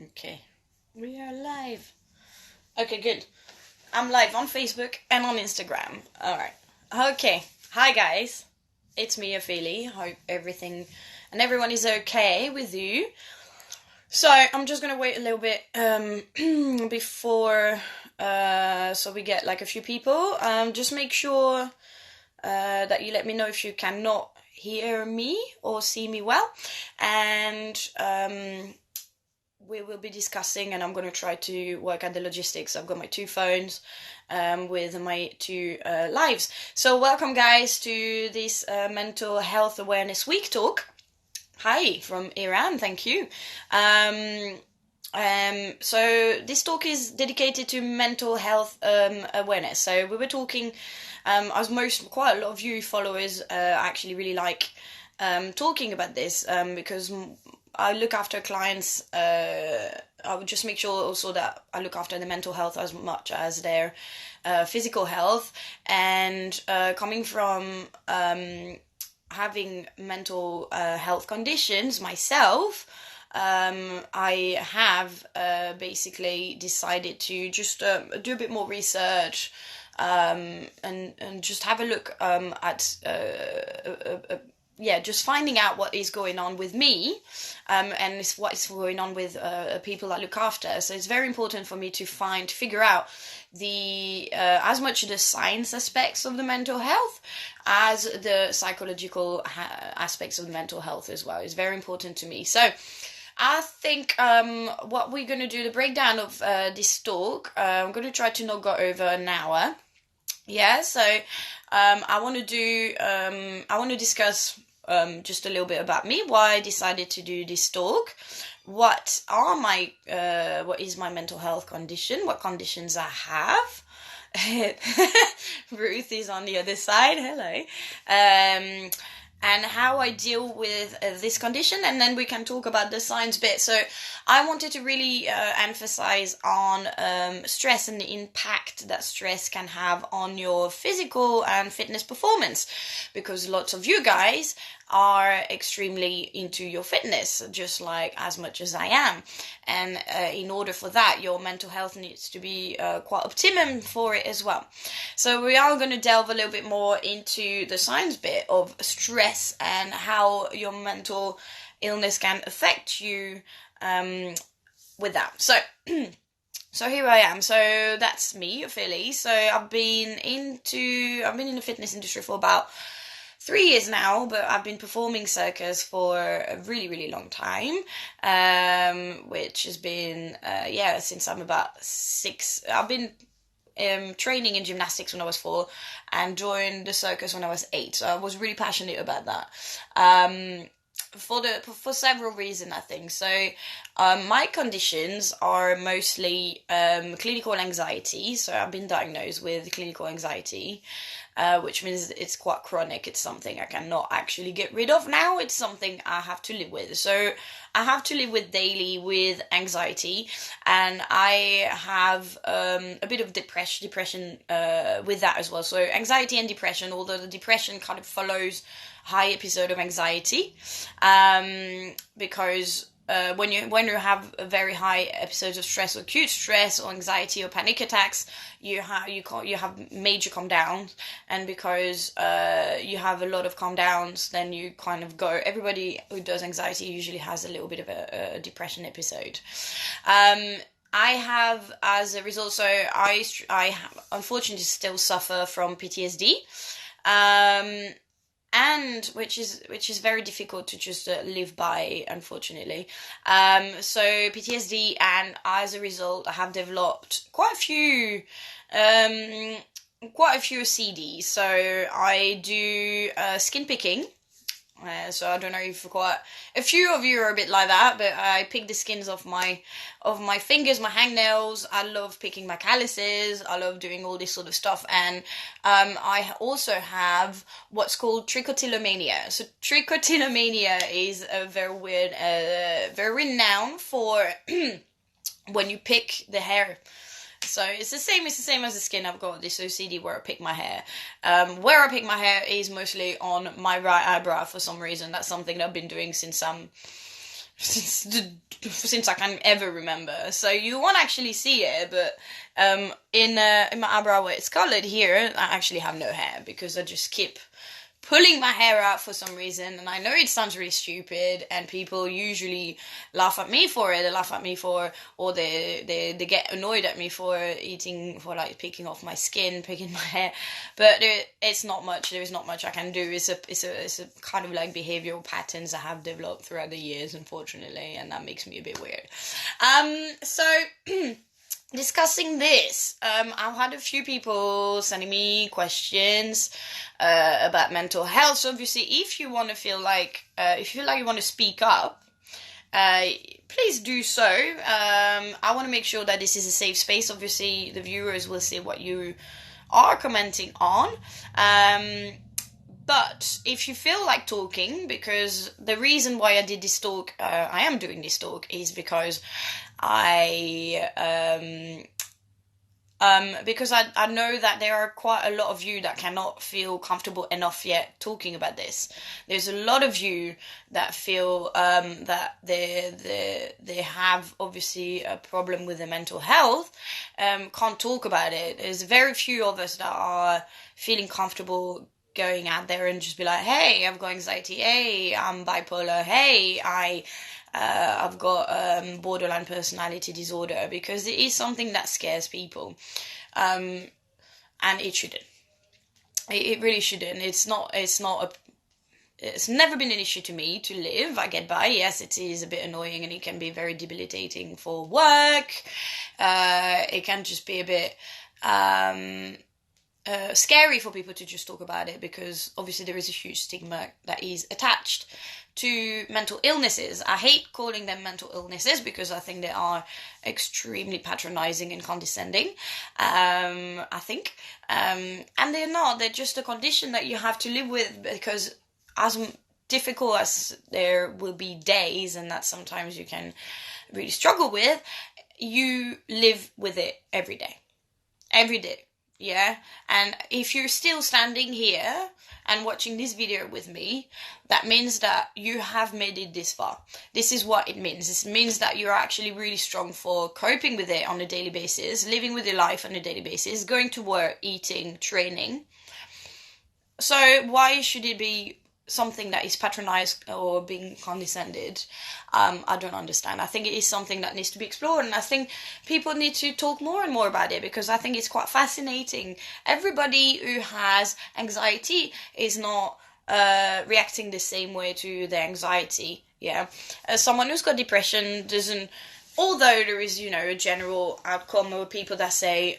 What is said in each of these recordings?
Okay. We are live. Okay, good. I'm live on Facebook and on Instagram. Alright. Okay. Hi, guys. It's me, Ophelia. Hope everything and everyone is okay with you. So, I'm just gonna wait a little bit before so we get like a few people. Just make sure that you let me know if you cannot hear me or see me well. And we will be discussing, and I'm going to try to work out the logistics. I've got my two phones with my two lives. So welcome, guys, to this Mental Health Awareness Week talk. Hi from Iran, thank you. So this talk is dedicated to mental health awareness. So we were talking, as quite a lot of you followers actually really like talking about this because I look after clients. I would just make sure also that I look after the mental health as much as their physical health. And coming from having mental health conditions myself, I have basically decided to just do a bit more research and just have a look at just finding out what is going on with me, and what is going on with people I look after. So it's very important for me to figure out the as much the science aspects of the mental health as the psychological aspects of the mental health as well. It's very important to me. So I think what we're going to do, the breakdown of this talk, I'm going to try to not go over an hour. Yeah, so I want to discuss just a little bit about me, why I decided to do this talk, what is my mental health condition, what conditions I have. Ruth is on the other side. Hello. And how I deal with this condition, and then we can talk about the science bit. So I wanted to really emphasize on stress and the impact that stress can have on your physical and fitness performance, because lots of you guys are extremely into your fitness, just like as much as I am. And in order for that, your mental health needs to be quite optimum for it as well. So we are going to delve a little bit more into the science bit of stress and how your mental illness can affect you with that. So so here I am. So that's me, Philly. So I've been in the fitness industry for about 3 years now, but I've been performing circus for a really, really long time, which has been, since I'm about 6. I've been training in gymnastics when I was 4 and joined the circus when I was 8. So I was really passionate about that. For several reasons, I think. So my conditions are mostly clinical anxiety. So I've been diagnosed with clinical anxiety, which means it's quite chronic. It's something I cannot actually get rid of now. It's something I have to live with. So I have to live daily with anxiety, and I have a bit of depression with that as well. So anxiety and depression, although the depression kind of follows high episode of anxiety, because when you have a very high episodes of stress or acute stress or anxiety or panic attacks, you have major calm downs, and because you have a lot of calm downs, then you kind of go. Everybody who does anxiety usually has a little bit of a depression episode. I have, as a result, so I unfortunately still suffer from PTSD. And which is very difficult to just live by, unfortunately. So PTSD, and as a result, I have developed quite a few CDs. So I do skin picking. So I don't know if quite a few of you are a bit like that, but I pick the skins off my fingers, my hangnails. I love picking my calluses. I love doing all this sort of stuff, and I also have what's called trichotillomania. So trichotillomania is a very weird, very renowned for when you pick the hair. So it's the same as the skin. I've got this OCD where I pick my hair. Where I pick my hair is mostly on my right eyebrow for some reason. That's something that I've been doing since I'm since I can ever remember. So you won't actually see it, but in my eyebrow where it's colored here, I actually have no hair because I just keep pulling my hair out for some reason. And I know it sounds really stupid, and people usually laugh at me for it. They laugh at me for, or they get annoyed at me for like picking off my skin, picking my hair. But it's not much. There is not much I can do. It's a kind of like behavioral patterns I have developed throughout the years, unfortunately, and that makes me a bit weird. So. Discussing this, I've had a few people sending me questions about mental health. So obviously, if you want to feel like, if you feel like you want to speak up, please do so. I want to make sure that this is a safe space. Obviously, the viewers will see what you are commenting on. But if you feel like talking, because the reason why I did this talk, I am doing this talk, is because I know that there are quite a lot of you that cannot feel comfortable enough yet talking about this. There's a lot of you that feel that they have obviously a problem with their mental health, can't talk about it. There's very few of us that are feeling comfortable going out there and just be like, hey, I've got anxiety, hey, I'm bipolar, hey, I've got borderline personality disorder, because it is something that scares people, and it shouldn't. It really shouldn't. It's not. It's never been an issue to me to live. I get by. Yes, it is a bit annoying and it can be very debilitating for work. It can just be a bit scary for people to just talk about it, because obviously there is a huge stigma that is attached to mental illnesses. I hate calling them mental illnesses because I think they are extremely patronizing and condescending. I think. And they're not. They're just a condition that you have to live with, because as difficult as there will be days, and that sometimes you can really struggle with, you live with it every day. Every day. Yeah, and if you're still standing here and watching this video with me, that means that you have made it this far. This is what it means. This means that you're actually really strong for coping with it on a daily basis, living with your life on a daily basis, going to work, eating, training. So why should it be something that is patronized or being condescended? I don't understand. I think it is something that needs to be explored, and I think people need to talk more and more about it, because I think it's quite fascinating. Everybody who has anxiety is not reacting the same way to their anxiety. Yeah, someone who's got depression doesn't. Although there is, a general outcome of people that say,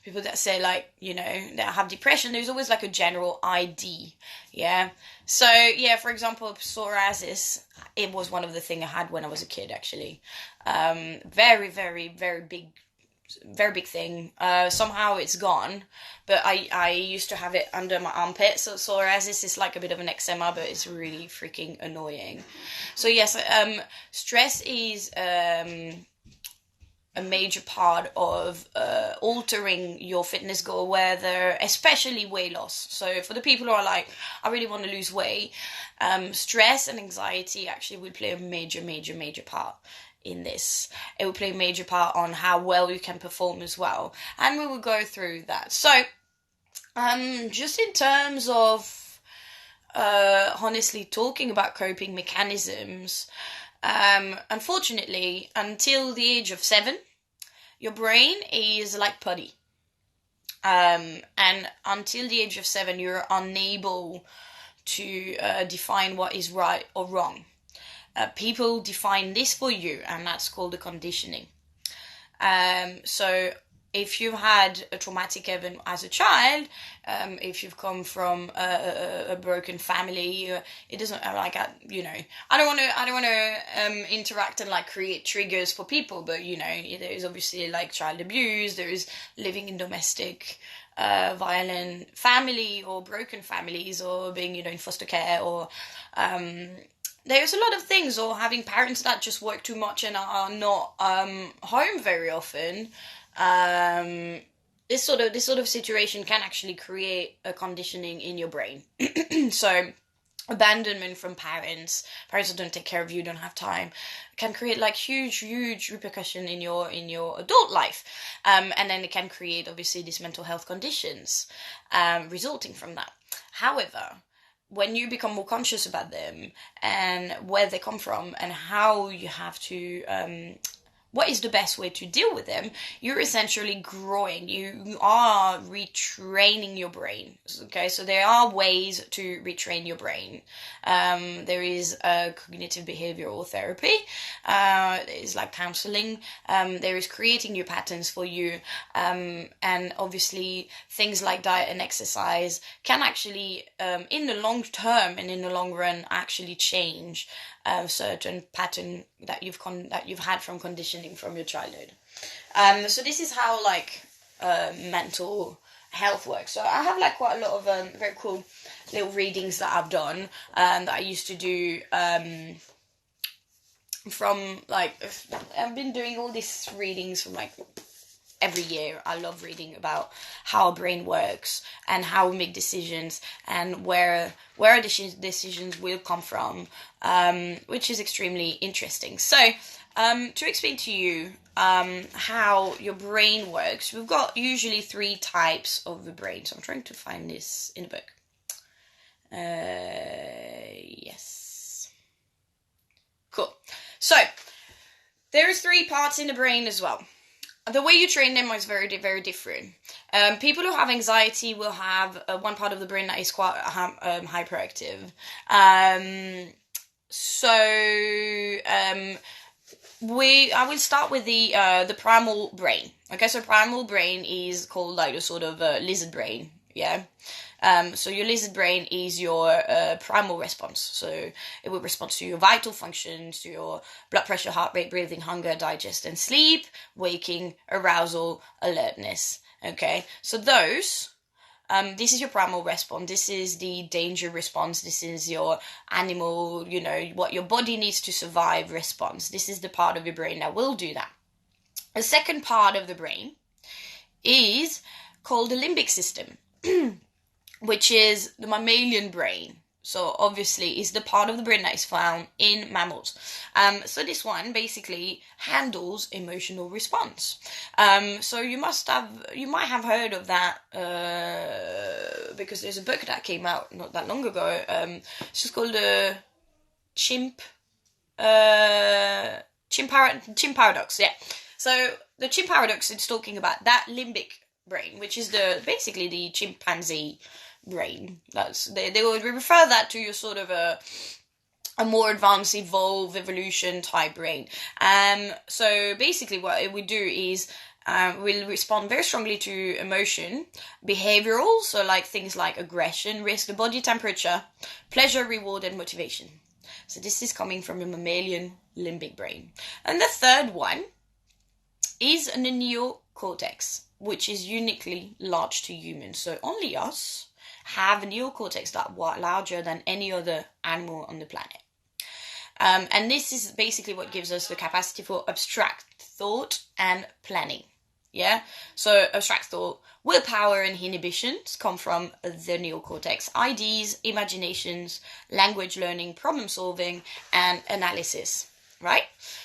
people that say, like, that have depression, there's always like a general ID. Yeah. So yeah, for example, psoriasis, it was one of the things I had when I was a kid, actually. Very, very, very big thing. Somehow it's gone, but I used to have it under my armpit. So psoriasis is like a bit of an eczema, but it's really freaking annoying. So yes, stress is a major part of altering your fitness goal, whether, especially weight loss. So for the people who are like, I really want to lose weight, stress and anxiety actually will play a major part in this. It will play a major part on how well you can perform as well, and we will go through that. So just in terms of honestly talking about coping mechanisms, unfortunately, until the age of 7, your brain is like putty. And until the age of 7, you're unable to define what is right or wrong. People define this for you, and that's called the conditioning. So if you had a traumatic event as a child, if you've come from a broken family, it doesn't I don't want to interact and like create triggers for people, but there is obviously like child abuse, there is living in domestic violent family, or broken families, or being in foster care, or there's a lot of things, or having parents that just work too much and are not home very often. This sort of situation can actually create a conditioning in your brain. So abandonment from parents who don't take care of you, don't have time, can create like huge repercussion in your adult life, and then it can create obviously these mental health conditions resulting from that. However, when you become more conscious about them and where they come from and how you have to what is the best way to deal with them, you're essentially growing. You are retraining your brain. Okay, so there are ways to retrain your brain. There is cognitive behavioral therapy. There is like counseling. There is creating new patterns for you. And obviously things like diet and exercise can actually, in the long term and in the long run, actually change certain pattern that you've had from conditioning from your childhood. So this is how like mental health works. So I have like quite a lot of very cool little readings that I've done that I used to do from like I've been doing all these readings from like every year. I love reading about how our brain works and how we make decisions and where decisions will come from, which is extremely interesting. So, to explain to you how your brain works, we've got usually 3 types of the brain. So I'm trying to find this in the book. Yes. Cool. So, there's 3 parts in the brain as well. The way you train them is very, very different. People who have anxiety will have one part of the brain that is quite hyperactive. I will start with the primal brain. Okay, so primal brain is called like the sort of lizard brain. Yeah. So your lizard brain is your primal response. So it will respond to your vital functions, to your blood pressure, heart rate, breathing, hunger, digest, and sleep, waking, arousal, alertness. Okay, so those, this is your primal response. This is the danger response. This is your animal, what your body needs to survive response. This is the part of your brain that will do that. The second part of the brain is called the limbic system. Which is the mammalian brain. So obviously is the part of the brain that is found in mammals. So this one basically handles emotional response. So you might have heard of that because there's a book that came out not that long ago. It's just called the Chimp Paradox. Yeah. So the Chimp Paradox is talking about that limbic brain, which is basically the chimpanzee brain. They would refer that to your sort of a more advanced, evolved, evolution type brain. So basically what it would do is will respond very strongly to emotion, behavioral, so like things like aggression, risk, body temperature, pleasure, reward, and motivation. So this is coming from the mammalian limbic brain. And the third one is the neocortex, which is uniquely large to humans. So only us have a neocortex that larger than any other animal on the planet. And this is basically what gives us the capacity for abstract thought and planning. Yeah? So abstract thought, willpower and inhibitions come from the neocortex. Ideas, imaginations, language learning, problem solving, and analysis. Right?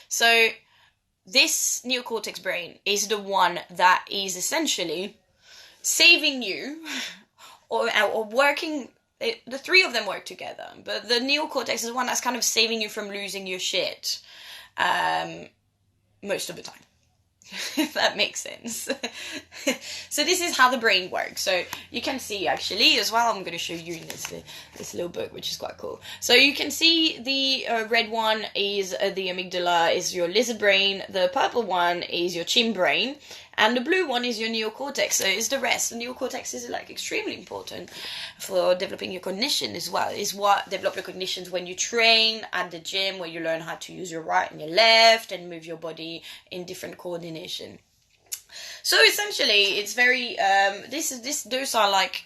So this neocortex brain is the one that is essentially saving you or working. The 3 of them work together, but the neocortex is the one that's kind of saving you from losing your shit most of the time. If that makes sense. So this is how the brain works. So you can see actually as well, I'm going to show you in this little book, which is quite cool. So you can see the red one is the amygdala, is your lizard brain. The purple one is your chimp brain. And the blue one is your neocortex. So it's the rest. The neocortex is like extremely important for developing your cognition as well. It's what develop your cognitions when you train at the gym, where you learn how to use your right and your left and move your body in different coordination. So essentially, it's very those are like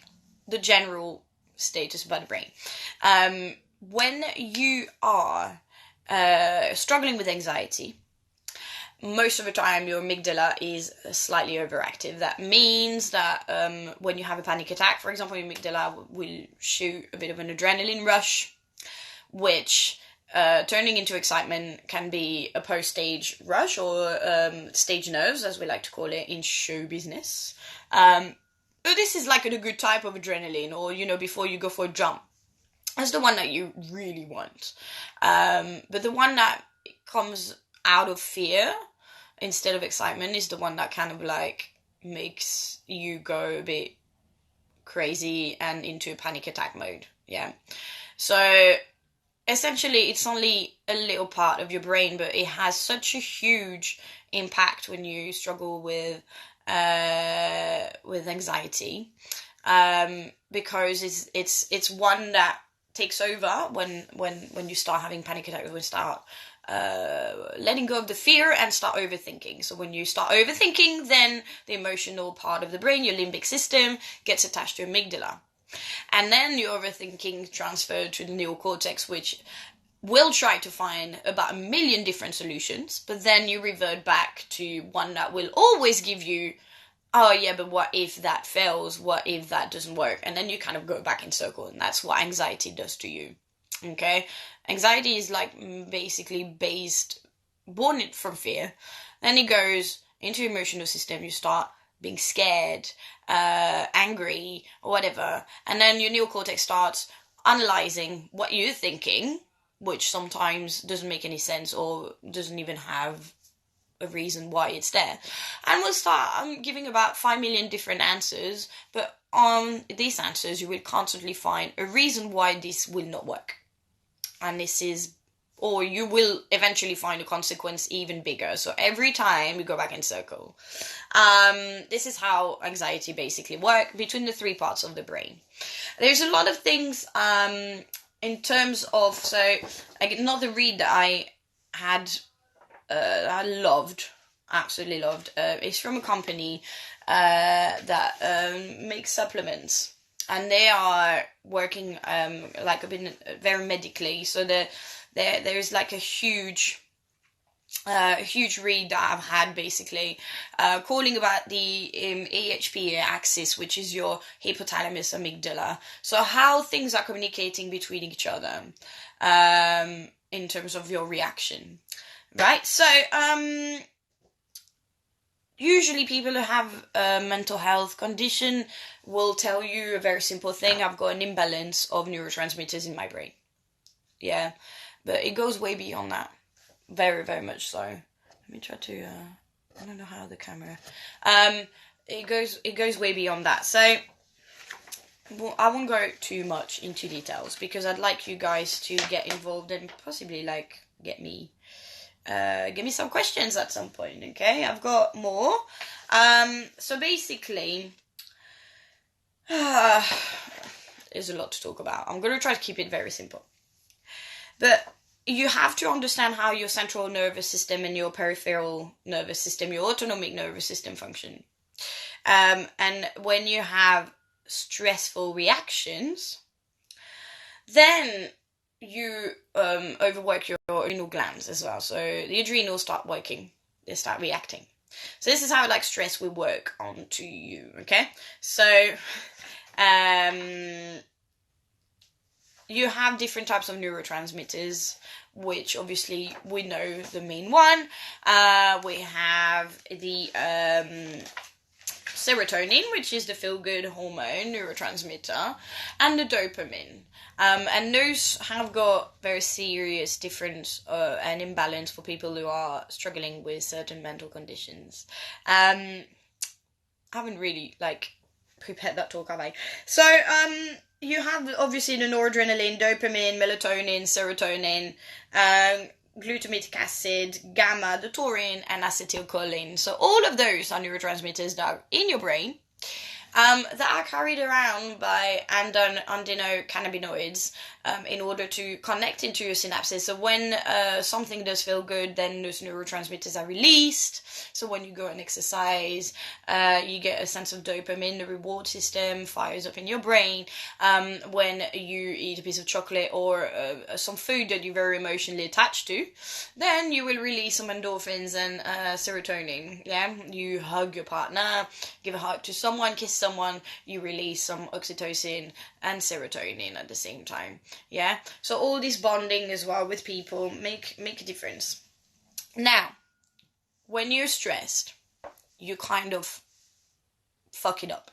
the general status about the brain. When you are struggling with anxiety, most of the time your amygdala is slightly overactive. That means that when you have a panic attack, for example, your amygdala will shoot a bit of an adrenaline rush. which turning into excitement can be a post-stage rush or stage nerves, as we like to call it in show business. But this is like a good type of adrenaline, or, before you go for a jump. That's the one that you really want. But the one that comes out of fear instead of excitement is the one that kind of like makes you go a bit crazy and into panic attack mode. Yeah. So essentially it's only a little part of your brain, but it has such a huge impact when you struggle with anxiety, because it's one that takes over when you start having panic attacks, when you start letting go of the fear and start overthinking. So when you start overthinking, then the emotional part of the brain, your limbic system, gets attached to amygdala. And then your overthinking transferred to the neocortex, which will try to find about 1 million different solutions, but then you revert back to one that will always give you, oh yeah, but what if that fails? What if that doesn't work? And then you kind of go back in circle, and that's what anxiety does to you. Okay? Anxiety is like basically born from fear. Then it goes into your emotional system. You start being scared, angry, or whatever. And then your neocortex starts analyzing what you're thinking, which sometimes doesn't make any sense or doesn't even have a reason why it's there. And we'll start giving about 5 million different answers, but on these answers you will constantly find a reason why this will not work. And or you will eventually find a consequence even bigger. So every time you go back in circle. This is how anxiety basically works between the three parts of the brain. There's a lot of things in terms of, so another read that I had, I absolutely loved, is from a company that makes supplements. And they are working like a bit very medically. So there's like a huge read that I've had basically calling about the AHPA axis, which is your hypothalamus amygdala. So how things are communicating between each other in terms of your reaction, right? So usually people who have a mental health condition will tell you a very simple thing: I've got an imbalance of neurotransmitters in my brain. Yeah, but it goes way beyond that. Very, very much so. Let me try to, I don't know how the camera, it goes way beyond that. So, I won't go too much into details because I'd like you guys to get involved and possibly like give me some questions at some point, okay? I've got more. So basically, there's a lot to talk about. I'm going to try to keep it very simple. But you have to understand how your central nervous system and your peripheral nervous system, your autonomic nervous system function. And when you have stressful reactions, then you overwork your adrenal glands as well. So the adrenals start working, they start reacting. So this is how like stress will work onto you, okay? So you have different types of neurotransmitters, which obviously we know the main one. We have the serotonin, which is the feel-good hormone neurotransmitter, and the dopamine. And those have got very serious difference and imbalance for people who are struggling with certain mental conditions. I haven't really prepared that talk, have I? So you have obviously the noradrenaline, dopamine, melatonin, serotonin, glutamic acid, gamma, the taurine, and acetylcholine. So all of those are neurotransmitters that are in your brain, that are carried around by endocannabinoids in order to connect into your synapses. So when something does feel good, then those neurotransmitters are released. So when you go and exercise, you get a sense of dopamine. The reward system fires up in your brain. When you eat a piece of chocolate or some food that you're very emotionally attached to, then you will release some endorphins and serotonin. Yeah, you hug your partner, give a hug to someone, kiss someone, you release some oxytocin and serotonin at the same time. Yeah, so all this bonding as well with people make a difference. Now, when you're stressed, you kind of fuck it up.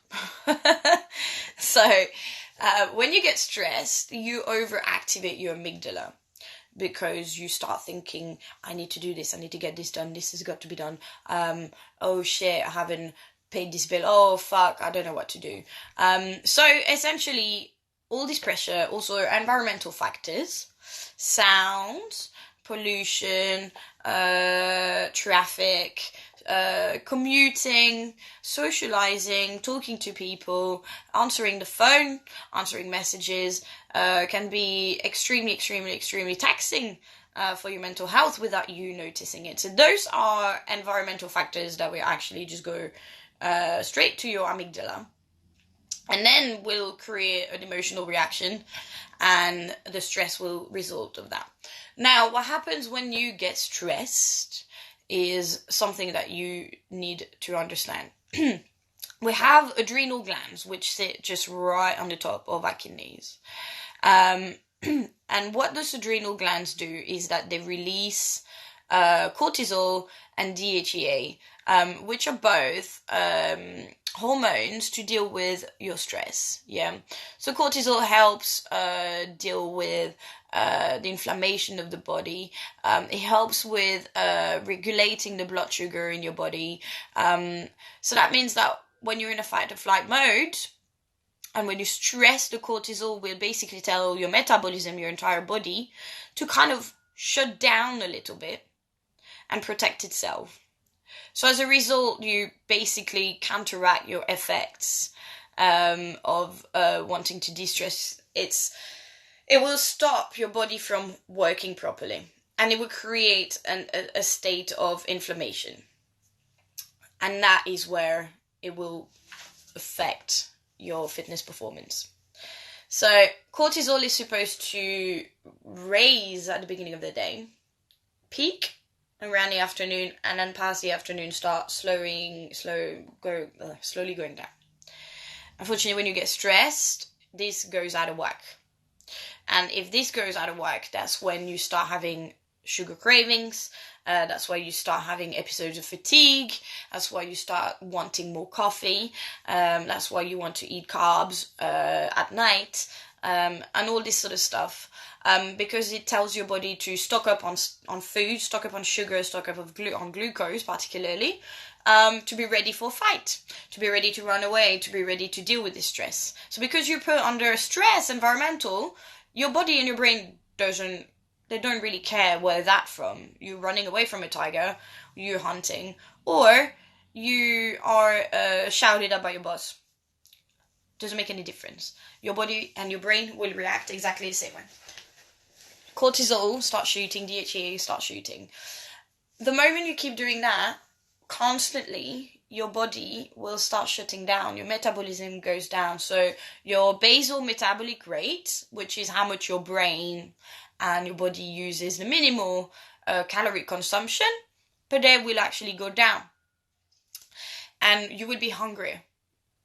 So when you get stressed, you overactivate your amygdala, because you start thinking, I need to do this, I need to get this done, this has got to be done. Oh shit, I haven't paid this bill. Oh fuck, I don't know what to do. So essentially, all this pressure, also environmental factors, sound, pollution, traffic, commuting, socializing, talking to people, answering the phone, answering messages, can be extremely taxing for your mental health without you noticing it. So those are environmental factors that will actually just go straight to your amygdala, and then will create an emotional reaction, and the stress will result of that. Now, what happens when you get stressed is something that you need to understand. We have adrenal glands which sit just right on the top of our kidneys. And what those adrenal glands do is that they release cortisol and DHEA, which are both hormones to deal with your stress. Yeah. So cortisol helps deal with the inflammation of the body. It helps with regulating the blood sugar in your body. So that means that when you're in a fight or flight mode, and when you stress, the cortisol will basically tell your metabolism, your entire body, to kind of shut down a little bit and protect itself. So as a result, you basically counteract your effects of wanting to de-stress. It will stop your body from working properly, and it will create a state of inflammation. And that is where it will affect your fitness performance. So cortisol is supposed to raise at the beginning of the day, peak around the afternoon, and then past the afternoon start slowly going down. Unfortunately, when you get stressed, this goes out of whack. And if this goes out of whack, that's when you start having sugar cravings. That's why you start having episodes of fatigue. That's why you start wanting more coffee. That's why you want to eat carbs at night, and all this sort of stuff. Because it tells your body to stock up on food, stock up on sugar, stock up on glucose particularly, to be ready for fight, to be ready to run away, to be ready to deal with this stress. So because you put under stress, environmental, your body and your brain they don't really care where that's from. You're running away from a tiger, you're hunting, or you are shouted at by your boss. Doesn't make any difference. Your body and your brain will react exactly the same way. Cortisol starts shooting, DHEA starts shooting. The moment you keep doing that constantly, your body will start shutting down. Your metabolism goes down. So your basal metabolic rate, which is how much your brain and your body uses the minimal calorie consumption per day, will actually go down. And you will be hungrier,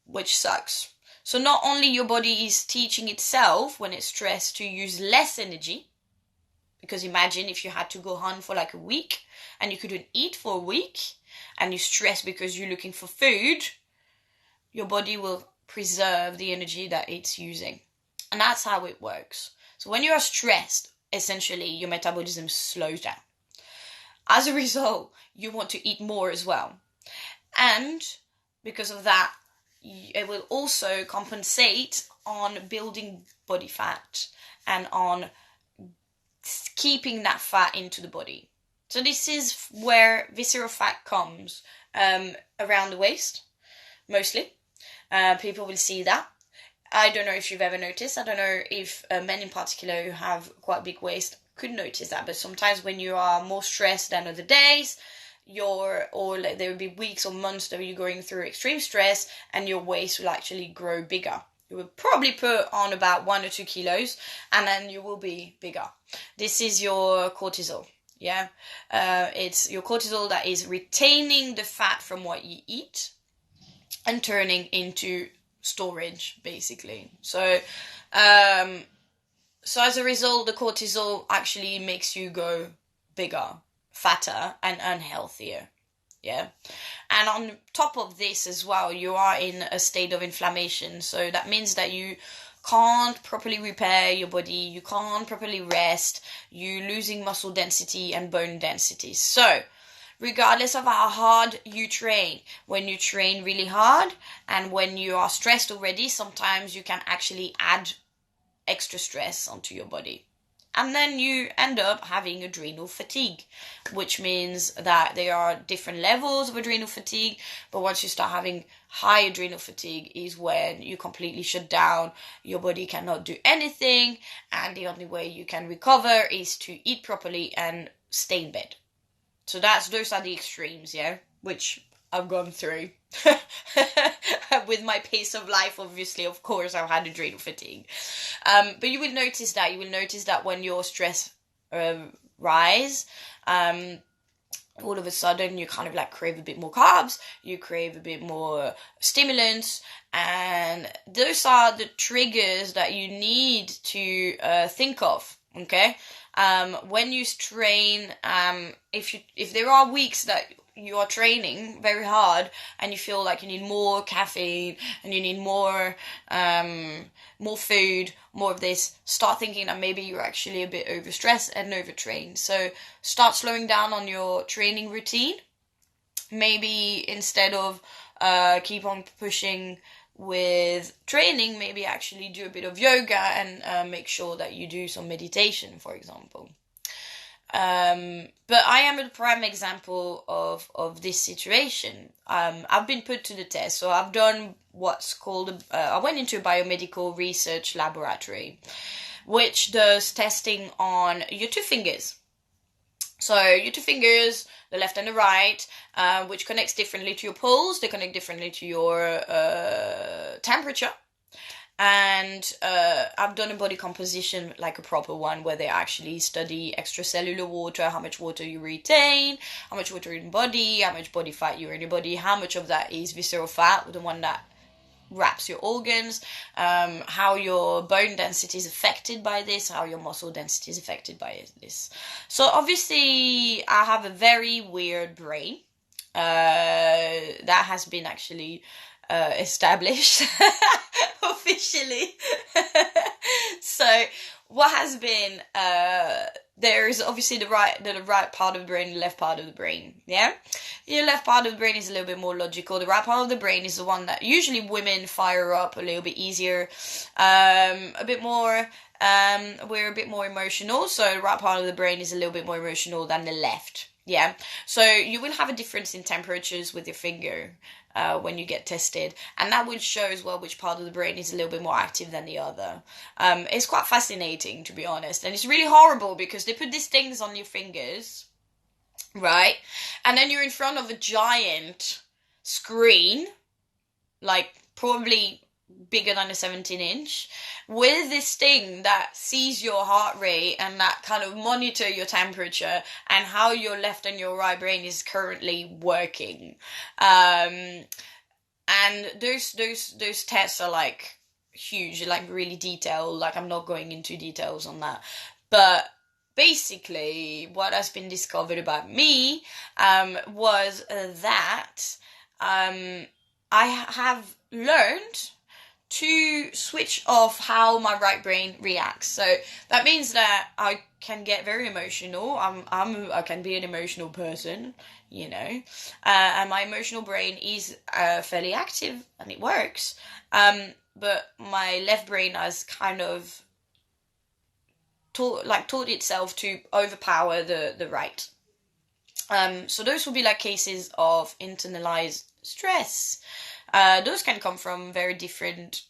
which sucks. So not only your body is teaching itself when it's stressed to use less energy, because imagine if you had to go hunt for like a week and you couldn't eat for a week and you stress because you're looking for food, your body will preserve the energy that it's using. And that's how it works. So when you are stressed, essentially your metabolism slows down. As a result, you want to eat more as well. And because of that, it will also compensate on building body fat and on keeping that fat into the body. So this is where visceral fat comes around the waist, mostly. People will see that. I don't know if you've ever noticed. I don't know if men in particular who have quite big waist could notice that. But sometimes when you are more stressed than other days, there will be weeks or months that you're going through extreme stress and your waist will actually grow bigger. You will probably put on about 1 or 2 kilos and then you will be bigger. This is your cortisol. Yeah, it's your cortisol that is retaining the fat from what you eat and turning into storage, basically. So So as a result, the cortisol actually makes you go bigger, fatter, and unhealthier. Yeah. And on top of this as well, you are in a state of inflammation. So that means that you can't properly repair your body, you can't properly rest, you're losing muscle density and bone density. So, regardless of how hard you train, when you train really hard and when you are stressed already, sometimes you can actually add extra stress onto your body. And then you end up having adrenal fatigue, which means that there are different levels of adrenal fatigue. But once you start having high adrenal fatigue is when you completely shut down, your body cannot do anything, and the only way you can recover is to eat properly and stay in bed. So those are the extremes, yeah, which I've gone through. With my pace of life, obviously, of course, I've had adrenal fatigue. But you will notice that when your stress rise, all of a sudden you kind of like crave a bit more carbs, you crave a bit more stimulants, and those are the triggers that you need to think of. Okay, when you strain, if there are weeks that you are training very hard and you feel like you need more caffeine and you need more food, more of this, start thinking that maybe you're actually a bit overstressed and overtrained. So start slowing down on your training routine. Maybe instead of keep on pushing with training, maybe actually do a bit of yoga and make sure that you do some meditation, for example. But I am a prime example of this situation. I've been put to the test, so I've done what's called I went into a biomedical research laboratory, which does testing on your two fingers. So your two fingers, the left and the right, which connects differently to your pulse, they connect differently to your temperature. And I've done a body composition, like a proper one, where they actually study extracellular water, how much water you retain, how much water in your body, how much body fat you're in your body, how much of that is visceral fat, the one that wraps your organs, how your bone density is affected by this, how your muscle density is affected by this. So obviously I have a very weird brain that has been actually established officially. So what has been there is obviously the right part of the brain, the left part of the brain. Yeah, your left part of the brain is a little bit more logical. The right part of the brain is the one that usually women fire up a little bit easier, a bit more. We're a bit more emotional, so the right part of the brain is a little bit more emotional than the left. Yeah, so you will have a difference in temperatures with your finger when you get tested, and that will show as well which part of the brain is a little bit more active than the other. It's quite fascinating, to be honest, and it's really horrible because they put these things on your fingers, right? And then you're in front of a giant screen, like probably bigger than a 17-inch, with this thing that sees your heart rate and that kind of monitor your temperature and how your left and your right brain is currently working. And those tests are like huge, like really detailed. Like I'm not going into details on that, but basically what has been discovered about me was that I have learned to switch off how my right brain reacts. So that means that I can get very emotional. I can be an emotional person, you know, and my emotional brain is fairly active and it works. But my left brain has kind of taught itself to overpower the right. So those would be like cases of internalized stress. Those can come from very different,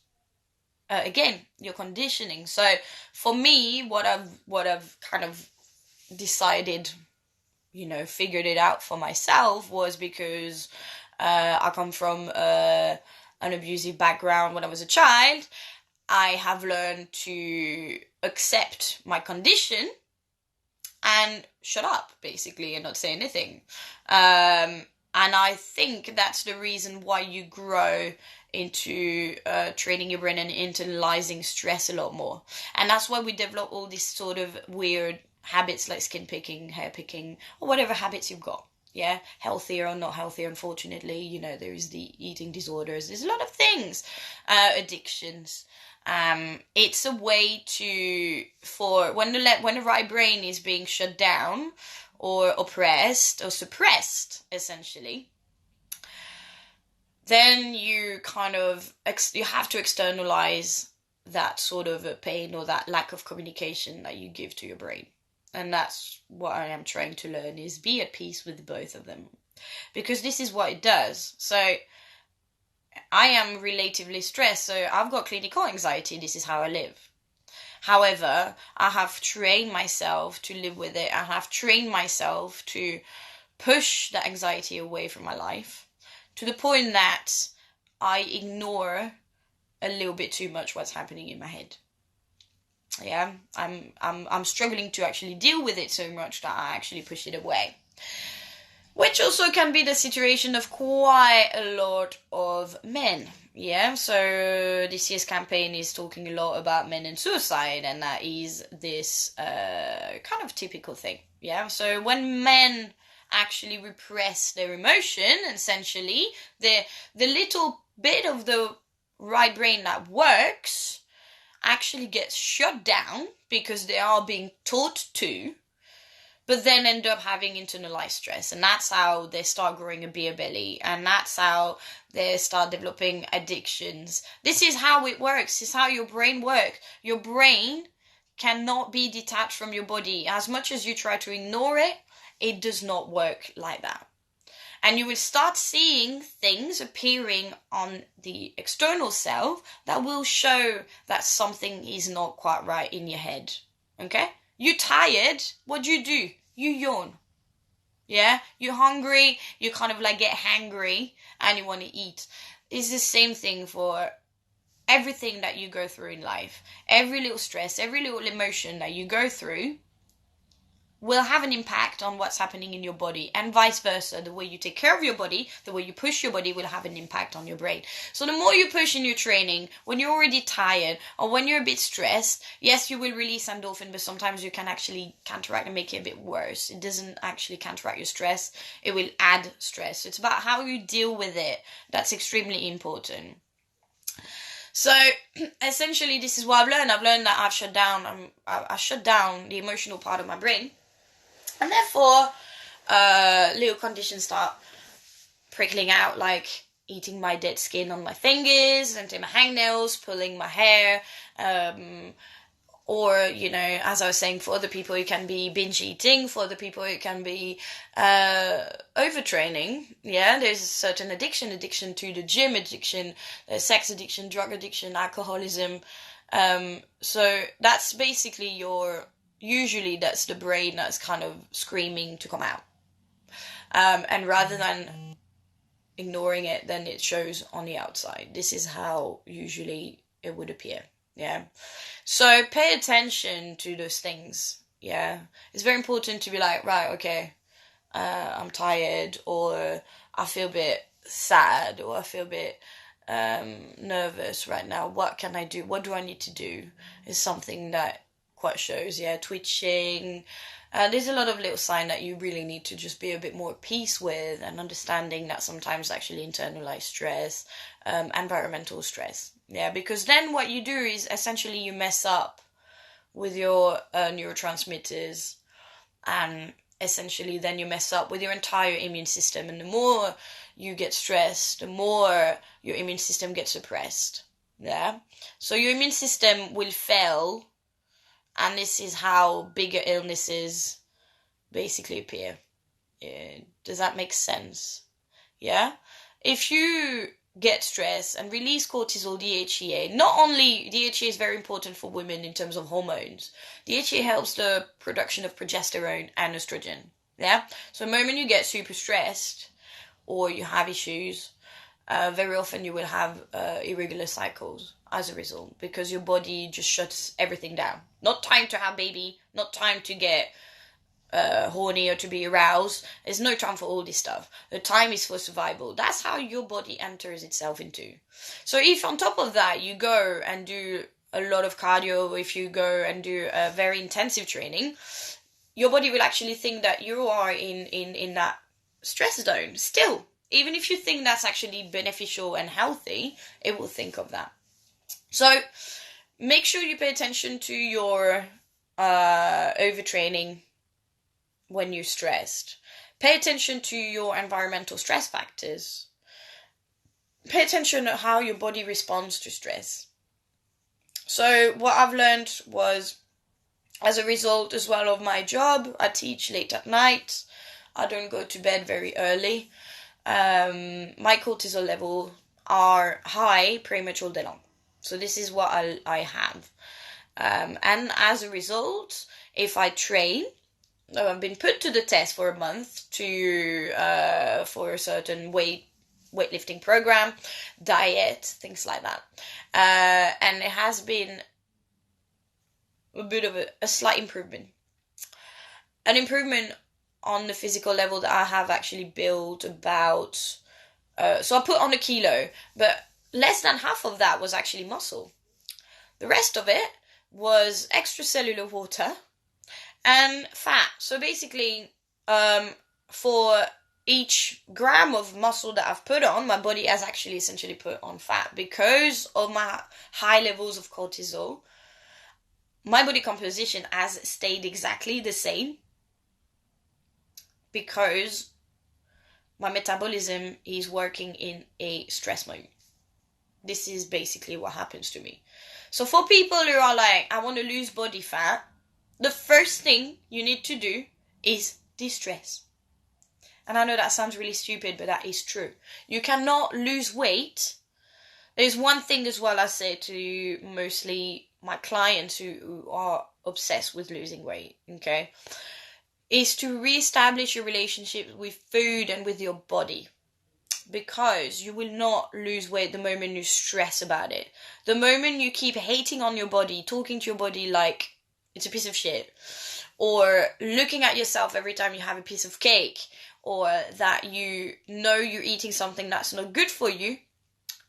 again, your conditioning. So for me, what I've kind of decided, you know, figured it out for myself was because I come from an abusive background when I was a child. I have learned to accept my condition and shut up, basically, and not say anything. And I think that's the reason why you grow into training your brain and internalizing stress a lot more. And that's why we develop all these sort of weird habits like skin picking, hair picking, or whatever habits you've got. Yeah, healthier or not healthier, unfortunately. You know, there's the eating disorders. There's a lot of things, addictions. It's a way for when the right brain is being shut down or oppressed or suppressed, essentially, then you kind of you have to externalize that sort of a pain or that lack of communication that you give to your brain. And that's what I am trying to learn, is be at peace with both of them. Because this is what it does. So I am relatively stressed, so I've got clinical anxiety. This is how I live. However, I have trained myself to live with it. I have trained myself to push the anxiety away from my life, to the point that I ignore a little bit too much what's happening in my head. Yeah, I'm struggling to actually deal with it so much that I actually push it away. Which also can be the situation of quite a lot of men. Yeah, so this year's campaign is talking a lot about men and suicide, and that is this kind of typical thing. Yeah, so when men actually repress their emotion, essentially, the little bit of the right brain that works actually gets shut down because they are being taught to, but then end up having internalized stress. And that's how they start growing a beer belly. And that's how they start developing addictions. This is how it works. This is how your brain works. Your brain cannot be detached from your body. As much as you try to ignore it, it does not work like that. And you will start seeing things appearing on the external self that will show that something is not quite right in your head. Okay? You're tired, what do? You yawn. Yeah? You're hungry, you kind of like get hangry and you want to eat. It's the same thing for everything that you go through in life. Every little stress, every little emotion that you go through will have an impact on what's happening in your body, and vice versa. The way you take care of your body, the way you push your body will have an impact on your brain. So the more you push in your training, when you're already tired or when you're a bit stressed, yes, you will release endorphin, but sometimes you can actually counteract and make it a bit worse. It doesn't actually counteract your stress, it will add stress. So it's about how you deal with it. That's extremely important. So essentially, this is what I've learned. I've learned that I shut down the emotional part of my brain. And therefore, little conditions start prickling out, like eating my dead skin on my fingers, and my hangnails, pulling my hair, or, you know, as I was saying, for other people it can be binge eating, for other people it can be overtraining. Yeah, there's a certain addiction to the gym, addiction, sex addiction, drug addiction, alcoholism. So that's basically usually that's the brain that's kind of screaming to come out. And rather than ignoring it, then it shows on the outside. This is how usually it would appear. Yeah. So pay attention to those things. Yeah. It's very important to be like, right, okay, I'm tired, or I feel a bit sad, or I feel a bit nervous right now. What can I do? What do I need to do? Is something that quite shows, yeah, twitching. There's a lot of little signs that you really need to just be a bit more at peace with, and understanding that sometimes actually internalized stress, environmental stress. Yeah, because then what you do is essentially you mess up with your neurotransmitters, and essentially then you mess up with your entire immune system. And the more you get stressed, the more your immune system gets suppressed. Yeah, so your immune system will fail. And this is how bigger illnesses basically appear. Does that make sense? Yeah? If you get stressed and release cortisol, DHEA, not only DHEA is very important for women in terms of hormones, DHEA helps the production of progesterone and estrogen. Yeah? So the moment you get super stressed or you have issues, very often you will have irregular cycles as a result, because your body just shuts everything down. Not time to have baby, not time to get horny or to be aroused. There's no time for all this stuff. The time is for survival. That's how your body enters itself into. So if on top of that you go and do a lot of cardio, if you go and do a very intensive training, your body will actually think that you are in that stress zone still. Even if you think that's actually beneficial and healthy, it will think of that. So make sure you pay attention to your overtraining when you're stressed. Pay attention to your environmental stress factors. Pay attention to how your body responds to stress. So what I've learned was, as a result as well of my job, I teach late at night. I don't go to bed very early. My cortisol level are high pretty much all day long. So this is what I have. And as a result, if I train, I've been put to the test for a month for a certain weightlifting program, diet, things like that. And it has been a bit of a slight improvement. An improvement on the physical level that I have actually built about... so I put on a kilo, but less than half of that was actually muscle. The rest of it was extracellular water and fat. So basically, for each gram of muscle that I've put on, my body has actually essentially put on fat. Because of my high levels of cortisol, my body composition has stayed exactly the same, because my metabolism is working in a stress mode. This is basically what happens to me. So for people who are like, I want to lose body fat, the first thing you need to do is de-stress. And I know that sounds really stupid, but that is true. You cannot lose weight. There's one thing as well I say to mostly my clients who are obsessed with losing weight, okay, is to reestablish your relationship with food and with your body. Because you will not lose weight the moment you stress about it. The moment you keep hating on your body, talking to your body like it's a piece of shit, or looking at yourself every time you have a piece of cake, or that you know you're eating something that's not good for you,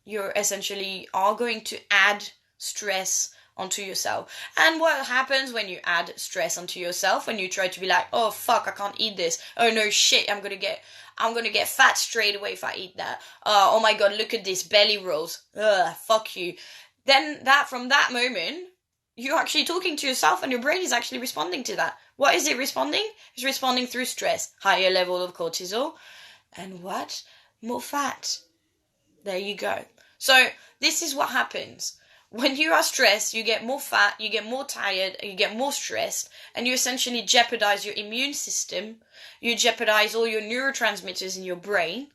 you're essentially are going to add stress onto yourself. And what happens when you add stress onto yourself, when you try to be like, oh fuck, I can't eat this, oh no shit, I'm gonna get fat straight away if I eat that, oh my god, look at this, belly rolls, ugh, fuck you. Then from that moment, you're actually talking to yourself and your brain is actually responding to that. What is it responding? It's responding through stress, higher level of cortisol, and what? More fat. There you go. So this is what happens. When you are stressed, you get more fat, you get more tired, you get more stressed, and you essentially jeopardize your immune system, you jeopardize all your neurotransmitters in your brain,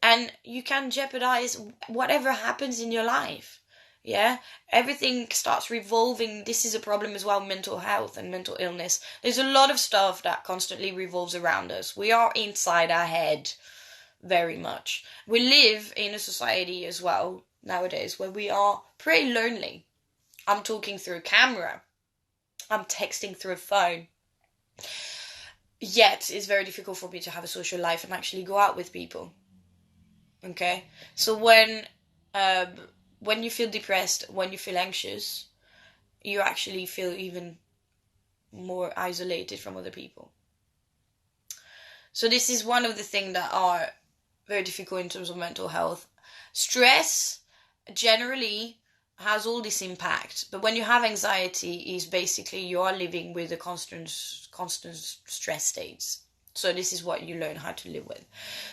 and you can jeopardize whatever happens in your life. Yeah, everything starts revolving. This is a problem as well, mental health and mental illness. There's a lot of stuff that constantly revolves around us. We are inside our head very much. We live in a society as well nowadays where we are pretty lonely. I'm talking through a camera. I'm texting through a phone. Yet, it's very difficult for me to have a social life and actually go out with people. Okay? So when you feel depressed, when you feel anxious, you actually feel even more isolated from other people. So this is one of the things that are very difficult in terms of mental health. Stress generally has all this impact, but when you have anxiety, is basically you are living with a constant stress states. So this is what you learn how to live with.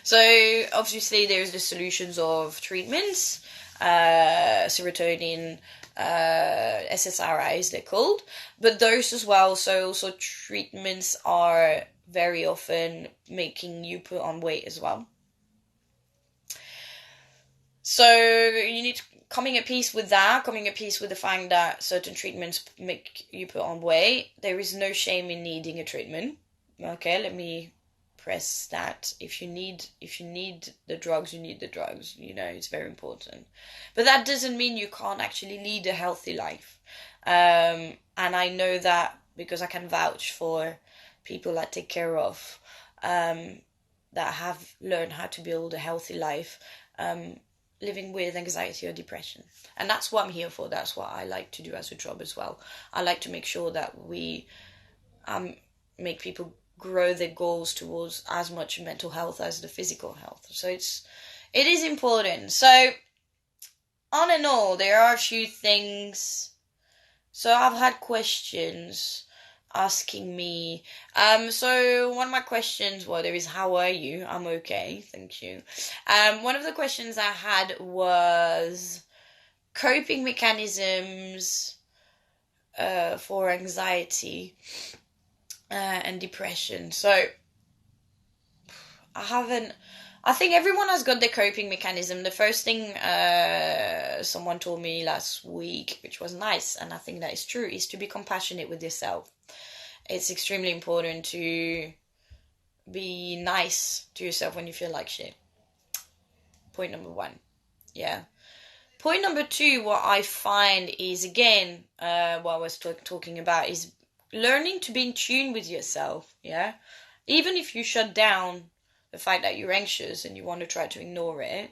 So obviously there's the solutions of treatments, serotonin, SSRIs they're called, but those as well. So also treatments are very often making you put on weight as well. So you need to coming at peace with that, coming at peace with the fact that certain treatments make you put on weight. There is no shame in needing a treatment. Okay, let me press that. If you need the drugs, you need the drugs. You know, it's very important. But that doesn't mean you can't actually lead a healthy life. And I know that because I can vouch for people I take care of, that have learned how to build a healthy life, living with anxiety or depression. And that's what I'm here for. That's what I like to do as a job as well. I like to make sure that we make people grow their goals towards as much mental health as the physical health. So it is important. So on and all, there are a few things. So I've had questions asking me. So one of my questions, well, there is, how are you? I'm okay, thank you. One of the questions I had was coping mechanisms for anxiety and depression. So I think everyone has got their coping mechanism. The first thing someone told me last week, which was nice, and I think that is true, is to be compassionate with yourself. It's extremely important to be nice to yourself when you feel like shit. Point number one. Yeah. Point number two, what I find is, again, what I was talking about, is learning to be in tune with yourself. Yeah. Even if you shut down the fact that you're anxious and you want to try to ignore it,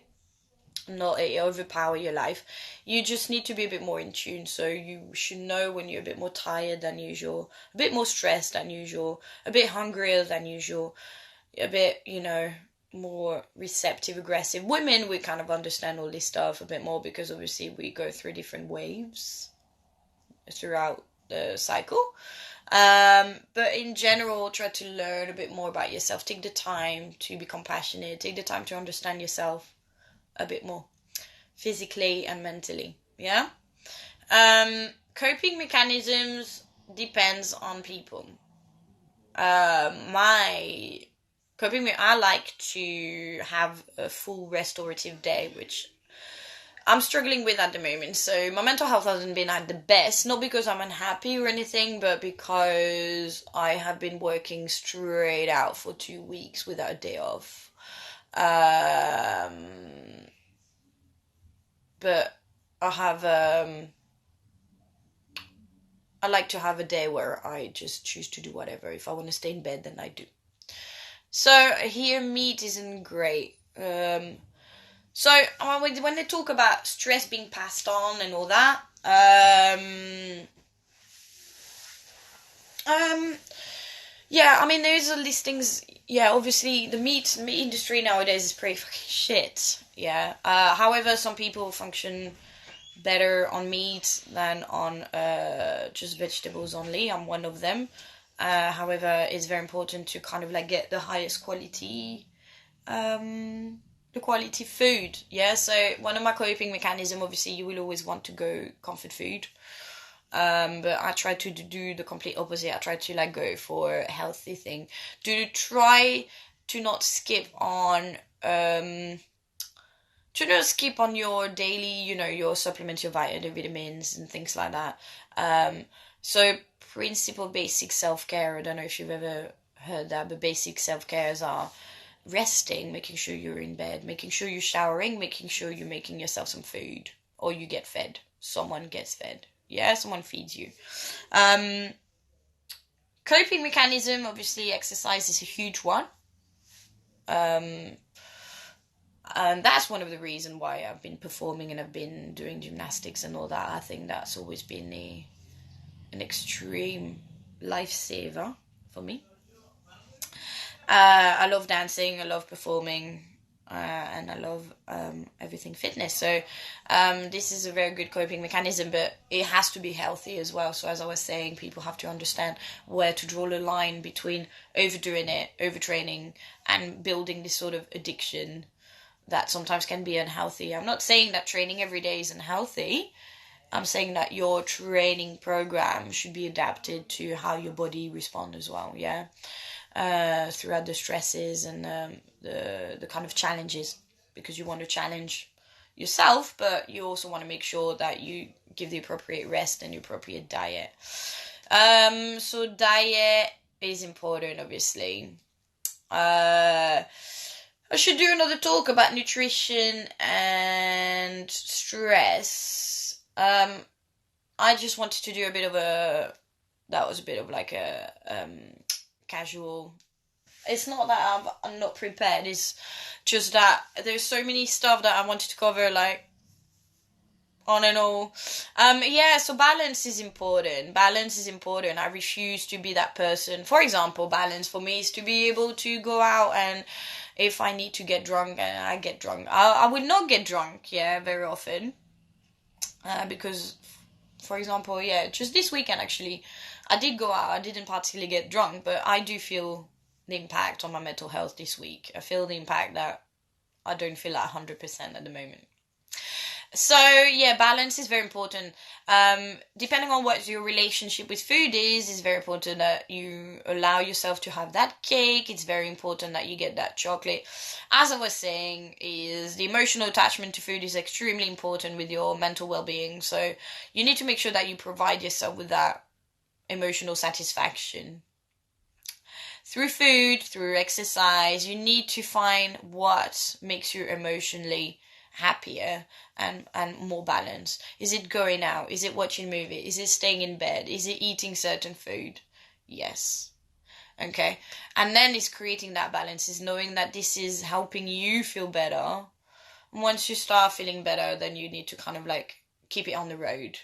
not overpower your life, you just need to be a bit more in tune. So you should know when you're a bit more tired than usual, a bit more stressed than usual, a bit hungrier than usual, a bit, more receptive, aggressive. Women, we kind of understand all this stuff a bit more because obviously we go through different waves throughout the cycle. But in general, try to learn a bit more about yourself. Take the time to be compassionate. Take the time to understand yourself a bit more, physically and mentally. Yeah. Coping mechanisms depends on people. My coping, I like to have a full restorative day, which I'm struggling with at the moment. So my mental health hasn't been at the best, not because I'm unhappy or anything, but because I have been working straight out for 2 weeks without a day off. But I have I like to have a day where I just choose to do whatever. If I want to stay in bed, then I do. So here, meat isn't great. So when they talk about stress being passed on and all that, yeah, I mean, there's a listings. Yeah, obviously the meat industry nowadays is pretty fucking shit. Yeah. However, some people function better on meat than on just vegetables only. I'm one of them. However, it's very important to kind of like get the highest quality, the quality food. Yeah. So one of my coping mechanism, obviously, you will always want to go comfort food. But I try to do the complete opposite. I try to like go for a healthy thing. To try to not skip on your daily, your supplements, your vitamins and things like that. So principle basic self-care. I don't know if you've ever heard that, but basic self-cares are resting, making sure you're in bed, making sure you're showering, making sure you're making yourself some food, or you get fed. Someone gets fed. Yeah, someone feeds you. Coping mechanism, obviously, exercise is a huge one. And that's one of the reasons why I've been performing and I've been doing gymnastics and all that. I think that's always been an extreme lifesaver for me. I love dancing, I love performing, and I love everything fitness. So this is a very good coping mechanism, but it has to be healthy as well. So as I was saying, people have to understand where to draw the line between overdoing it, overtraining, and building this sort of addiction that sometimes can be unhealthy. I'm not saying that training every day is unhealthy. I'm saying that your training program should be adapted to how your body responds as well, yeah? Throughout the stresses and the kind of challenges, because you want to challenge yourself, but you also want to make sure that you give the appropriate rest and the appropriate diet. So diet is important, obviously. I should do another talk about nutrition and stress. I just wanted to do that was a bit of like a casual. It's not that I'm not prepared. It's just that there's so many stuff that I wanted to cover, like on and all. Yeah, so balance is important. Balance is important. I refuse to be that person. For example, balance for me is to be able to go out, and if I need to get drunk, and I get drunk. I would not get drunk, yeah, very often. Because, for example, yeah, just this weekend actually, I did go out. I didn't particularly get drunk, but I do feel the impact on my mental health this week. I feel the impact that I don't feel at 100% at the moment. So yeah, balance is very important. Depending on what your relationship with food is, it's very important that you allow yourself to have that cake. It's very important that you get that chocolate. As I was saying, is the emotional attachment to food is extremely important with your mental well-being. So you need to make sure that you provide yourself with that emotional satisfaction. Through food, through exercise, you need to find what makes you emotionally happier and more balanced. Is it going out? Is it watching movie? Is it staying in bed? Is it eating certain food? Yes. Okay. And then it's creating that balance, is knowing that this is helping you feel better. Once you start feeling better, then you need to kind of like keep it on the road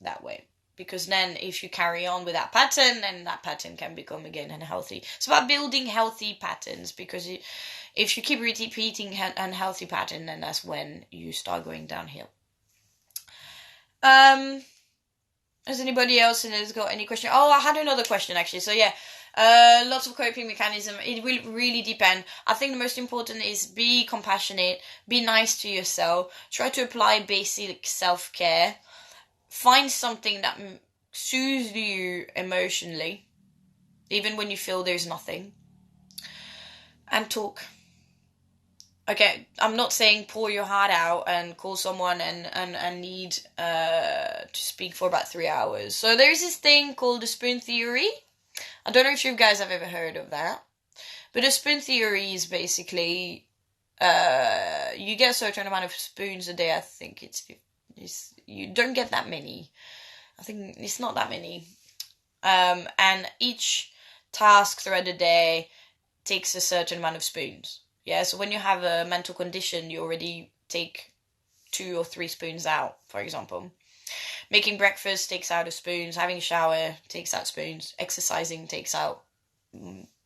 that way. Because then if you carry on with that pattern, then that pattern can become again unhealthy. It's about building healthy patterns, because if you keep repeating unhealthy pattern, then that's when you start going downhill. Has anybody else has got any question? Oh, I had another question actually. So yeah, lots of coping mechanism. It will really depend. I think the most important is be compassionate, be nice to yourself, try to apply basic self-care. Find something that soothes you emotionally, even when you feel there's nothing. And talk. Okay, I'm not saying pour your heart out and call someone and need to speak for about 3 hours. So there's this thing called the spoon theory. I don't know if you guys have ever heard of that. But the spoon theory is basically you get a certain amount of spoons a day. I think it's you don't get that many. I think it's not that many. And each task throughout the day takes a certain amount of spoons. Yeah, so when you have a mental condition, you already take 2 or 3 spoons out, for example. Making breakfast takes out of spoons. Having a shower takes out spoons. Exercising takes out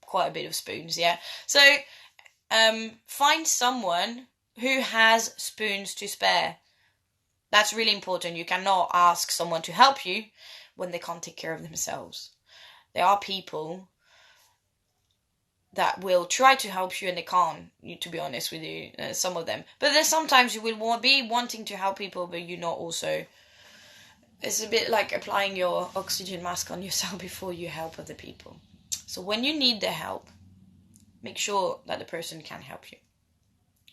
quite a bit of spoons, yeah? So find someone who has spoons to spare. That's really important. You cannot ask someone to help you when they can't take care of themselves. There are people that will try to help you and they can't, to be honest with you, some of them. But then sometimes you will be wanting to help people, but you're not also... It's a bit like applying your oxygen mask on yourself before you help other people. So when you need their help, make sure that the person can help you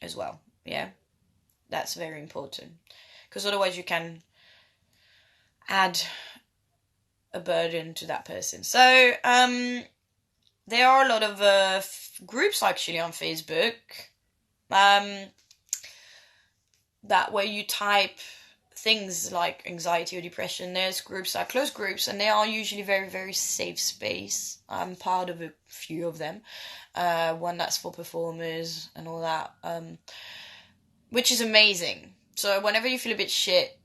as well. Yeah, that's very important. Because otherwise you can add a burden to that person. So there are a lot of groups actually on Facebook that where you type things like anxiety or depression. There's groups that are closed groups, and they are usually very, very safe space. I'm part of a few of them. One that's for performers and all that, which is amazing. So whenever you feel a bit shit,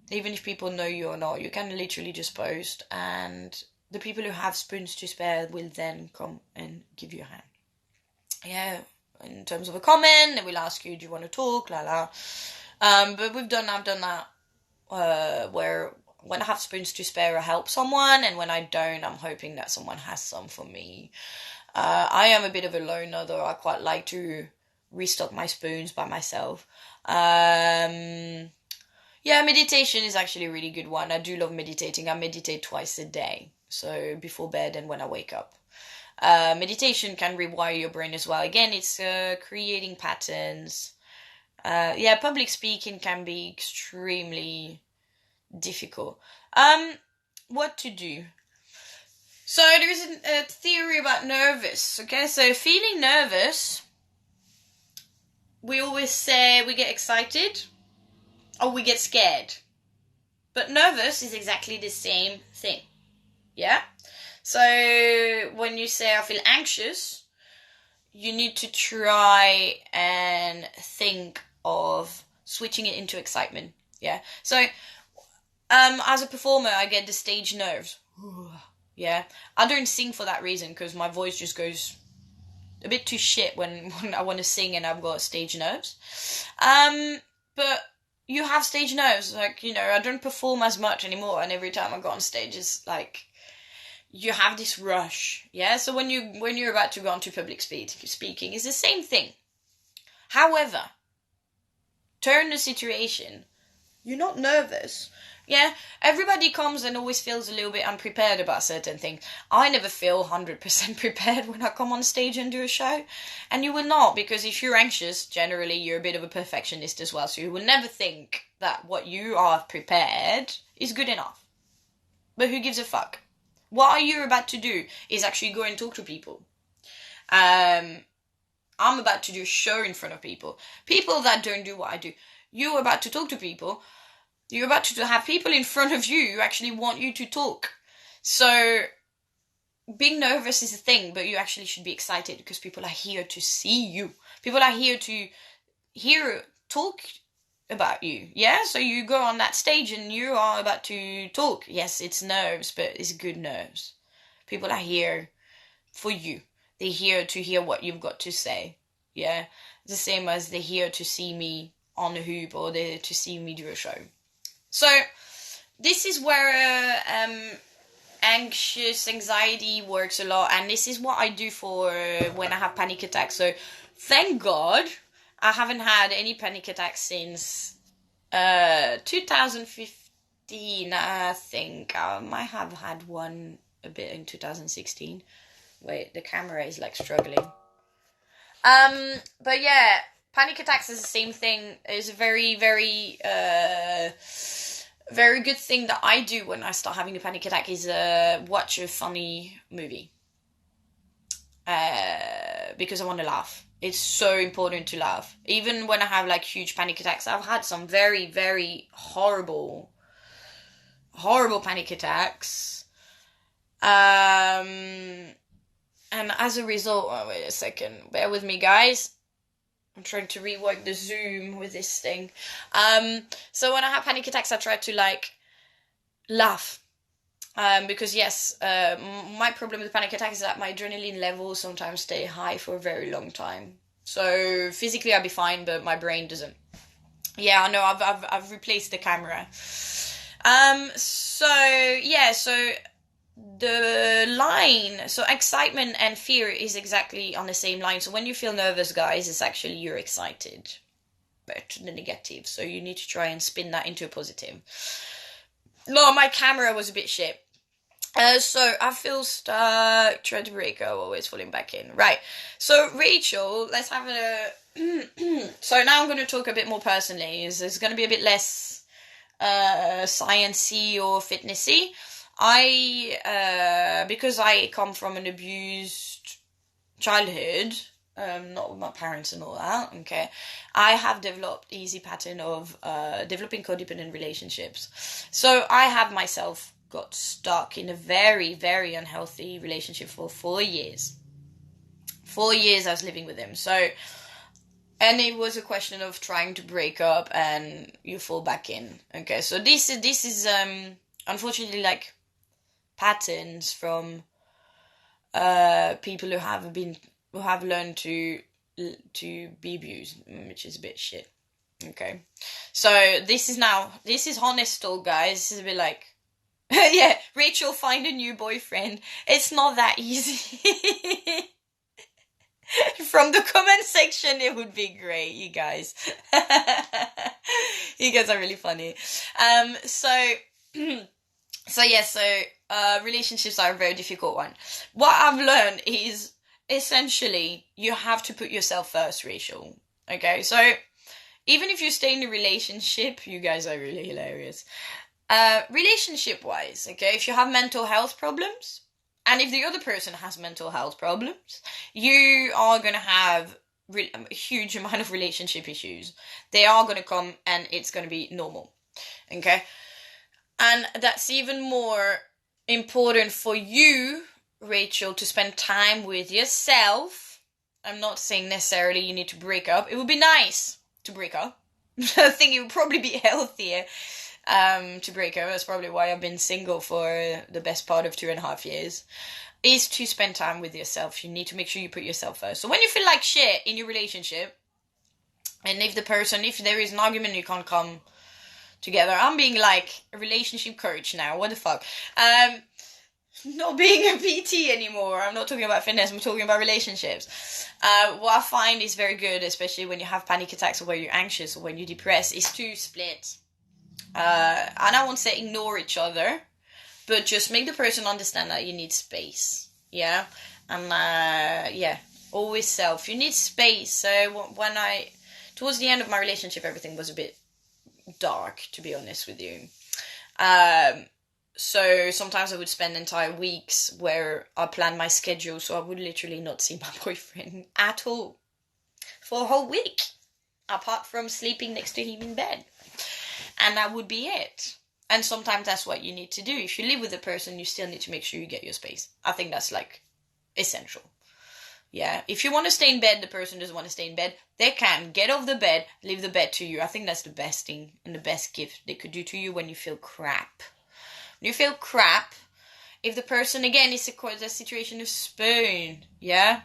even if people know you or not, you can literally just post, and the people who have spoons to spare will then come and give you a hand. Yeah, in terms of a comment, they will ask you, do you want to talk, la la. But I've done that where when I have spoons to spare, I help someone, and when I don't, I'm hoping that someone has some for me. I am a bit of a loner, though. I quite like to restock my spoons by myself. Yeah, meditation is actually a really good one. I do love meditating. I meditate twice a day, so before bed and when I wake up. Meditation can rewire your brain as well. Again, it's creating patterns. Yeah, public speaking can be extremely difficult. What to do? So there is a theory about nervous. Okay, so feeling nervous, we always say we get excited or we get scared. But nervous is exactly the same thing. Yeah? So when you say I feel anxious, you need to try and think of switching it into excitement. Yeah. So as a performer, I get the stage nerves. Yeah. I don't sing for that reason because my voice just goes a bit too shit when I want to sing and I've got stage nerves. But you have stage nerves. Like, I don't perform as much anymore, and every time I go on stage, it's like you have this rush. Yeah. So when you're about to go on to public speaking, it's the same thing. However, turn the situation. You're not nervous. Yeah, everybody comes and always feels a little bit unprepared about certain things. I never feel 100% prepared when I come on stage and do a show. And you will not, because if you're anxious, generally you're a bit of a perfectionist as well. So you will never think that what you are prepared is good enough. But who gives a fuck? What you're about to do is actually go and talk to people. I'm about to do a show in front of people. People that don't do what I do. You're about to talk to people. You're about to have people in front of you who actually want you to talk. So being nervous is a thing, but you actually should be excited because people are here to see you. People are here to talk about you. Yeah? So you go on that stage and you are about to talk. Yes, it's nerves, but it's good nerves. People are here for you. They're here to hear what you've got to say. Yeah? The same as they're here to see me on a hoop or they're to see me do a show. So this is where anxiety works a lot, and this is what I do for when I have panic attacks. So thank God I haven't had any panic attacks since 2015, I think. I might have had one a bit in 2016. Wait, the camera is like struggling. But yeah, panic attacks is the same thing. It's a very, very, very good thing that I do when I start having a panic attack is watch a funny movie. Because I want to laugh. It's so important to laugh. Even when I have like huge panic attacks, I've had some very, very horrible panic attacks. And as a result, wait a second, bear with me, guys. I'm trying to rework the zoom with this thing. So when I have panic attacks, I try to like laugh. Because yes, my problem with panic attacks is that my adrenaline levels sometimes stay high for a very long time. So physically I'll be fine, but my brain doesn't. Yeah, I know. I've replaced the camera. So the line, so excitement and fear is exactly on the same line. So when you feel nervous, guys, it's actually you're excited, but the negative. So you need to try and spin that into a positive. No, my camera was a bit shit. So I feel stuck, trying to break up, always falling back in. Right. So Rachel, let's have a. So now I'm going to talk a bit more personally. It's going to be a bit less sciencey or fitnessy. Because I come from an abused childhood, not with my parents and all that, okay, I have developed easy pattern of developing codependent relationships. So I have myself got stuck in a very, very unhealthy relationship for 4 years. 4 years I was living with him. So, and it was a question of trying to break up and you fall back in. Okay, so this is unfortunately like patterns from people who have learned to be abused, which is a bit shit. Okay, so this is honest talk, guys. This is a bit like yeah, Rachel, find a new boyfriend. It's not that easy. From the comment section, it would be great, you guys. You guys are really funny. Relationships are a very difficult one. What I've learned is essentially you have to put yourself first, Rachel. Okay, so even if you stay in a relationship, you guys are really hilarious. Relationship-wise, okay, if you have mental health problems, and if the other person has mental health problems, you are going to have a huge amount of relationship issues. They are going to come and it's going to be normal. Okay? And that's even more important for you Rachel, to spend time with yourself. I'm not saying necessarily you need to break up. It would be nice to break up. I think it would probably be healthier to break up. That's probably why I've been single for the best part of 2.5 years. Is to spend time with yourself. You need to make sure you put yourself first. So when you feel like shit in your relationship, and if there is an argument, you can't come together. I'm being like a relationship coach now. What the fuck? Not being a PT anymore. I'm not talking about fitness. I'm talking about relationships. What I find is very good, especially when you have panic attacks or when you're anxious or when you're depressed, is to split. And I won't say ignore each other, but just make the person understand that you need space. Yeah? And, always self. You need space. So towards the end of my relationship, everything was a bit dark, to be honest with you. So sometimes I would spend entire weeks where I planned my schedule, so I would literally not see my boyfriend at all for a whole week, apart from sleeping next to him in bed. And that would be it. And sometimes that's what you need to do. If you live with a person, you still need to make sure you get your space. I think that's like essential. Yeah, if you want to stay in bed, the person doesn't want to stay in bed, they can get off the bed, leave the bed to you. I think that's the best thing and the best gift they could do to you when you feel crap. When you feel crap, if the person, again, is a situation of spoon, yeah?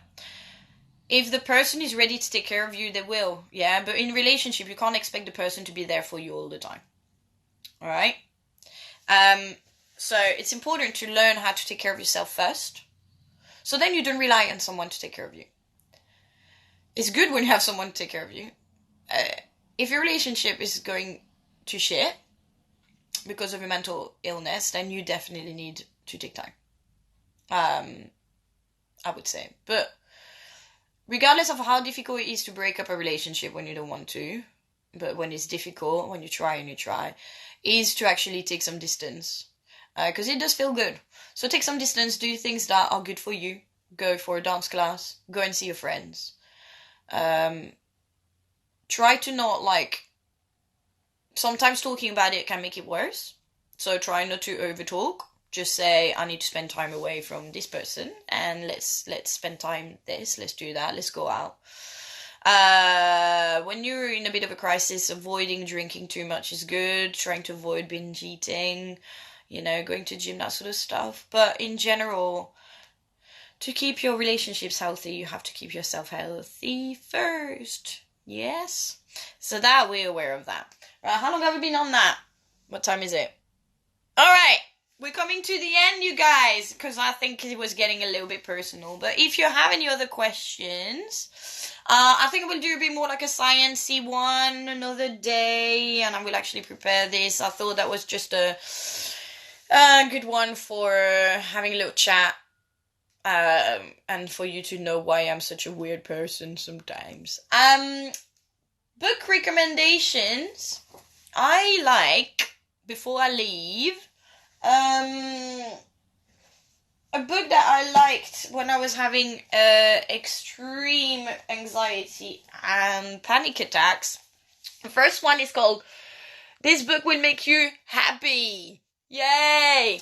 If the person is ready to take care of you, they will, yeah? But in relationship, you can't expect the person to be there for you all the time. Alright? So it's important to learn how to take care of yourself first. So then you don't rely on someone to take care of you. It's good when you have someone to take care of you. If your relationship is going to shit because of your mental illness, then you definitely need to take time. I would say. But regardless of how difficult it is to break up a relationship when you don't want to, but when it's difficult, when you try, is to actually take some distance. Because it does feel good. So take some distance, do things that are good for you. Go for a dance class, go and see your friends. Try to not sometimes talking about it can make it worse. So try not to over talk. Just say, I need to spend time away from this person and let's spend time let's do that, let's go out. When you're in a bit of a crisis, avoiding drinking too much is good. Trying to avoid binge eating, going to gym, that sort of stuff. But in general, to keep your relationships healthy, you have to keep yourself healthy first. Yes? So that we're aware of that. Right, how long have we been on that? What time is it? Alright, we're coming to the end, you guys, because I think it was getting a little bit personal. But if you have any other questions, I think I will do a bit more like a sciencey one another day, and I will actually prepare this. I thought that was just a good one for having a little chat, and for you to know why I'm such a weird person sometimes. Book recommendations. I like, before I leave, a book that I liked when I was having extreme anxiety and panic attacks. The first one is called This Book Will Make You Happy. Yay!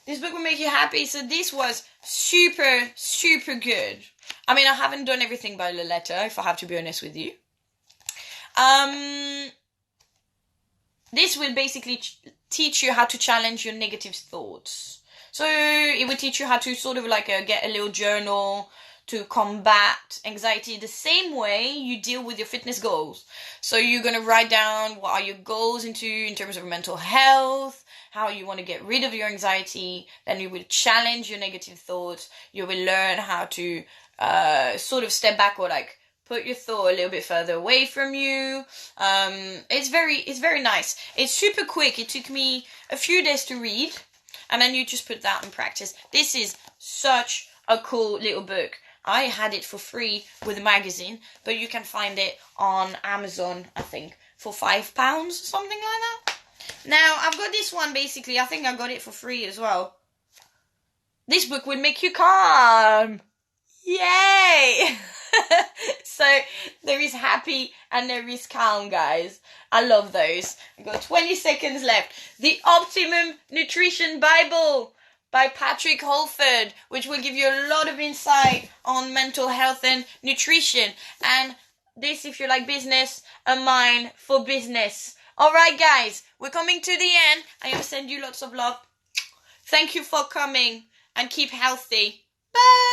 This book will make you happy. So this was super, super good. I mean, I haven't done everything by the letter, if I have to be honest with you. This will basically teach you how to challenge your negative thoughts. So it will teach you how to sort of get a little journal to combat anxiety the same way you deal with your fitness goals. So you're going to write down what are your goals in terms of mental health, how you want to get rid of your anxiety. Then you will challenge your negative thoughts. You will learn how to sort of step back or put your thought a little bit further away from you. It's very nice. It's super quick. It took me a few days to read, and then you just put that in practice. This is such a cool little book. I had it for free with a magazine, but you can find it on Amazon, I think, for £5, something like that. Now, I've got this one, basically. I think I got it for free as well. This book will make you calm. Yay! So, there is happy and there is calm, guys. I love those. I've got 20 seconds left. The Optimum Nutrition Bible by Patrick Holford, which will give you a lot of insight on mental health and nutrition. And this, if you like business, A Mind for Business. All right, guys, we're coming to the end. I'm going to send you lots of love. Thank you for coming and keep healthy. Bye.